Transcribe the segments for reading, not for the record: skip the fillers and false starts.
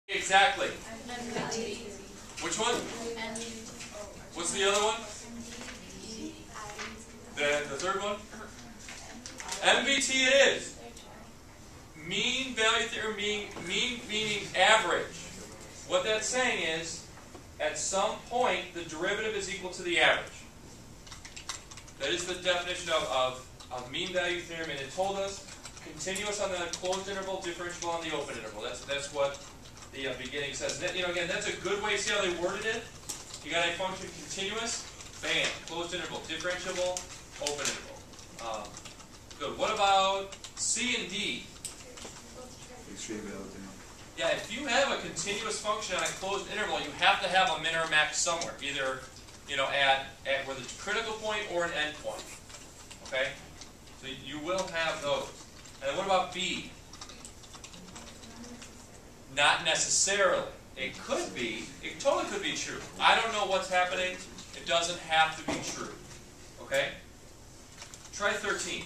Exactly. Which one? What's the other one? The third one? MVT it is. Mean value theorem, mean meaning average. What that's saying is, at some point, the derivative is equal to the average. That is the definition of mean value theorem, and it told us continuous on the closed interval, differentiable on the open interval. That's what the beginning says. And that, again, that's a good way. See how they worded it? You got a function continuous, bam, closed interval, differentiable, open interval. Good. What about C and D? Extreme value. Yeah, if you have a continuous function on a closed interval, you have to have a min or a max somewhere, either at where the critical point or an end point. Okay, so you will have those. And then what about B? Not necessarily. It could be. It totally could be true. I don't know what's happening. It doesn't have to be true. Okay. Try 13.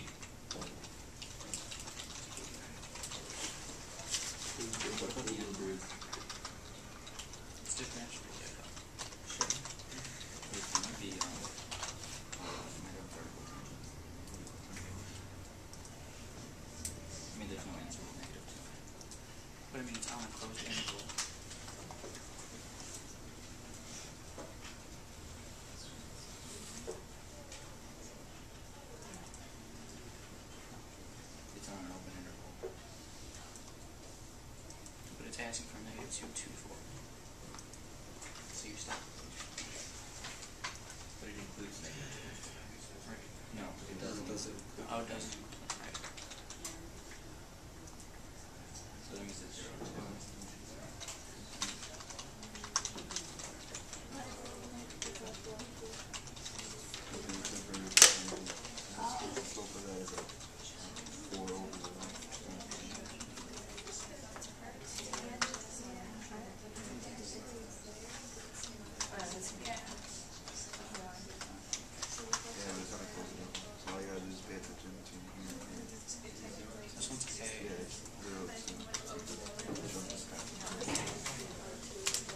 It's differential. Sure. It might be I mean, there's no answer with negative 2. But I mean, it's on a closed interval. It's on an open interval. But it's asking for negative 2, 2, 4. So you stop. But it includes negative 2. Right. No, it doesn't. Oh, it doesn't. Right. So that means it's 0, 2. This one's okay.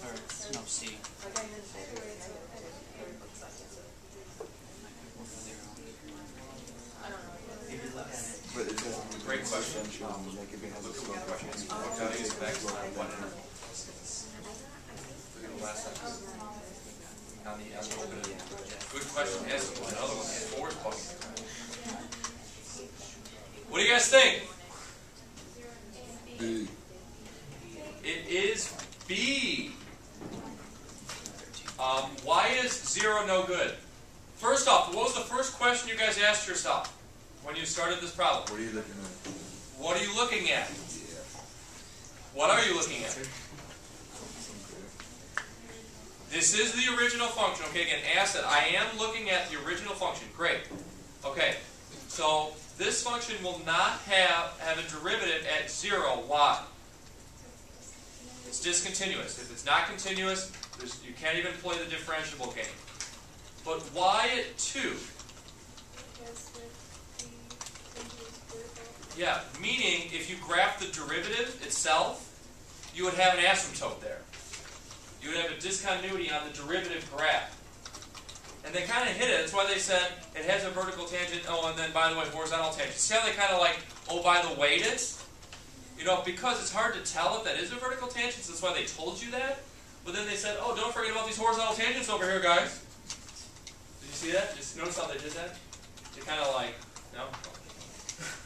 Or, no, C. Great question. Look What questions? What values of x on one interval? Look at the last sentence. On the open interval. Good question. Yes, another one. Forward bucket. What do you guys think? B. It is B. Why is 0 no good? First off, what was the first question you guys asked yourself when you started this problem? What are you looking at? What are you looking at? Yeah. What are you looking at? This is the original function. Okay, again, ask that. I am looking at the original function. Great. Okay, so this function will not have a derivative at 0. Why? It's discontinuous. If it's not continuous, you can't even play the differentiable game. But why at 2? Yeah, meaning if you graph the derivative itself, you would have an asymptote there. You would have a discontinuity on the derivative graph. And they kind of hit it. That's why they said it has a vertical tangent, oh, and then, by the way, horizontal tangent. See how they kind of like, oh, by the way, it is? Because it's hard to tell if that is a vertical tangent, so that's why they told you that. But then they said, oh, don't forget about these horizontal tangents over here, guys. Did you see that? Just notice how they did that? They kind of like, no?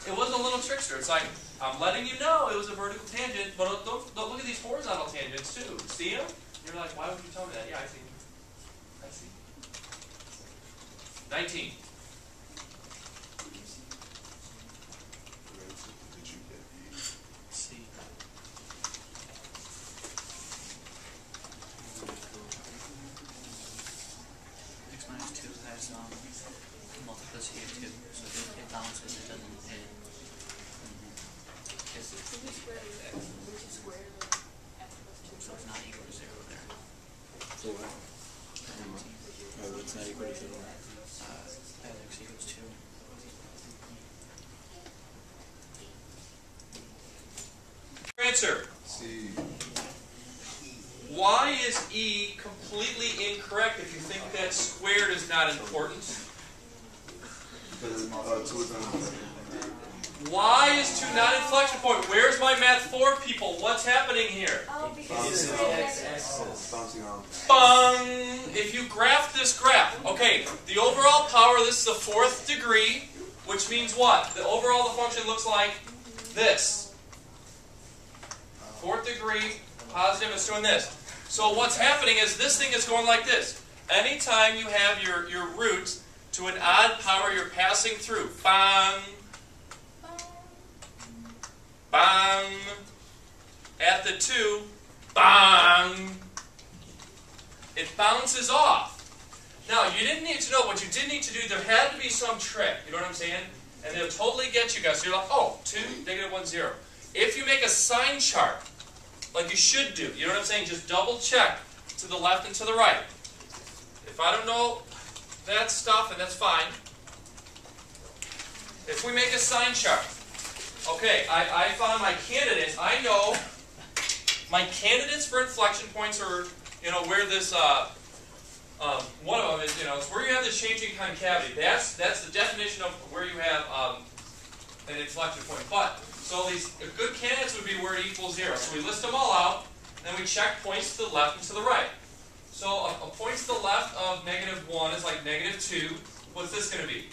It was a little trickster. It's like, I'm letting you know it was a vertical tangent, but don't look at these horizontal tangents, too. See them? You're like, why would you tell me that? Yeah, I see. I see. 19. C. X minus 2 has multiplicity of 2, so it balances, it doesn't hit. So it's not equal to 0 there. So what? It's not equal to 0. X equals 2. Answer. C. why is E completely incorrect if you think that squared is not important? Because 2 is not. Why is 2 not inflection point? Where's my math 4 people? What's happening here? Oh, because It's it's the x-axis. Bouncing off. Bung! If you graph this graph, okay, the overall power, this is the 4th degree, which means what? The overall the function looks like this. 4th degree, positive, it's doing this. So what's happening is this thing is going like this. Anytime you have your roots to an odd power, you're passing through. Bang! Bang! At the 2, bang! It bounces off. Now, you didn't need to know, what you did need to do, there had to be some trick, you know what I'm saying? And they'll totally get you guys. So you're like, oh, 2, -1, 0. If you make a sign chart, like you should do, you know what I'm saying? Just double check to the left and to the right. If I don't know that stuff, and that's fine. If we make a sign chart, okay, I found my candidates. I know my candidates for inflection points are, you know, where this, one of them is, you know, it's where you have the changing concavity. That's the definition of where you have an inflection point. But, so these good candidates would be where it equals 0. So we list them all out, and we check points to the left and to the right. So a point to the left of -1 is like -2. What's this going to be?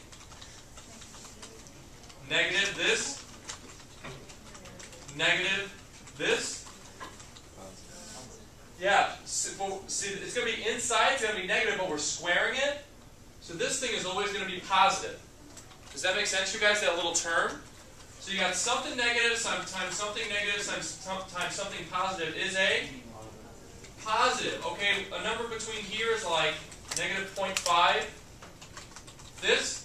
Negative this. Negative this. Yeah, see, it's going to be inside, it's going to be negative, but we're squaring it. So this thing is always going to be positive. Does that make sense, you guys, that little term? So you got something negative times something negative times something positive is a positive. Okay, a number between here is like -0.5. This,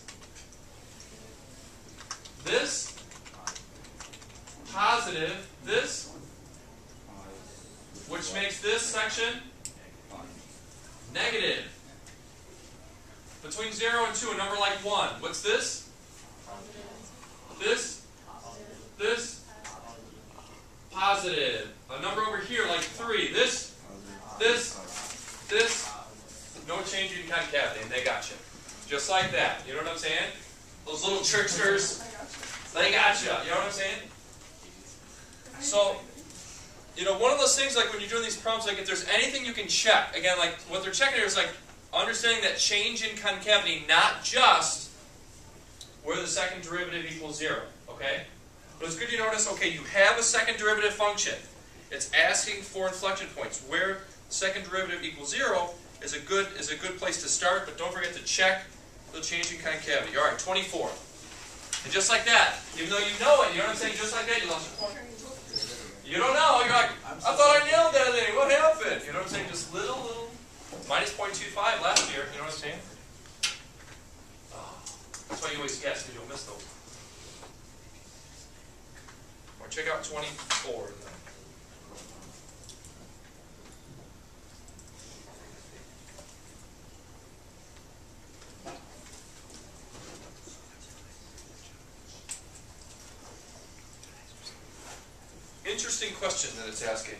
positive, this, which makes this section negative. Between 0 and 2, a number like 1. What's this? This, positive. A number over here like 3. This, no change in concavity, and they got you. Just like that. You know what I'm saying? Those little tricksters, they got you. You know what I'm saying? So, you know, one of those things, like when you're doing these problems, like if there's anything you can check, again, like what they're checking here is like understanding that change in concavity, not just where the second derivative equals 0, okay? But it's good you notice, okay, you have a second derivative function. It's asking for inflection points. Where the second derivative equals 0 is a good place to start, but don't forget to check the change in concavity. All right, 24. And just like that, even though you know it, you know what I'm saying? Just like that, you lost your point. You don't know. You're like, I thought I nailed that thing. What happened? You know what I'm saying? Just little. Minus 0.25 last year. You know what I'm saying? Oh, that's why you always guess, because you'll miss those. All right, check out 24. Interesting question that it's asking.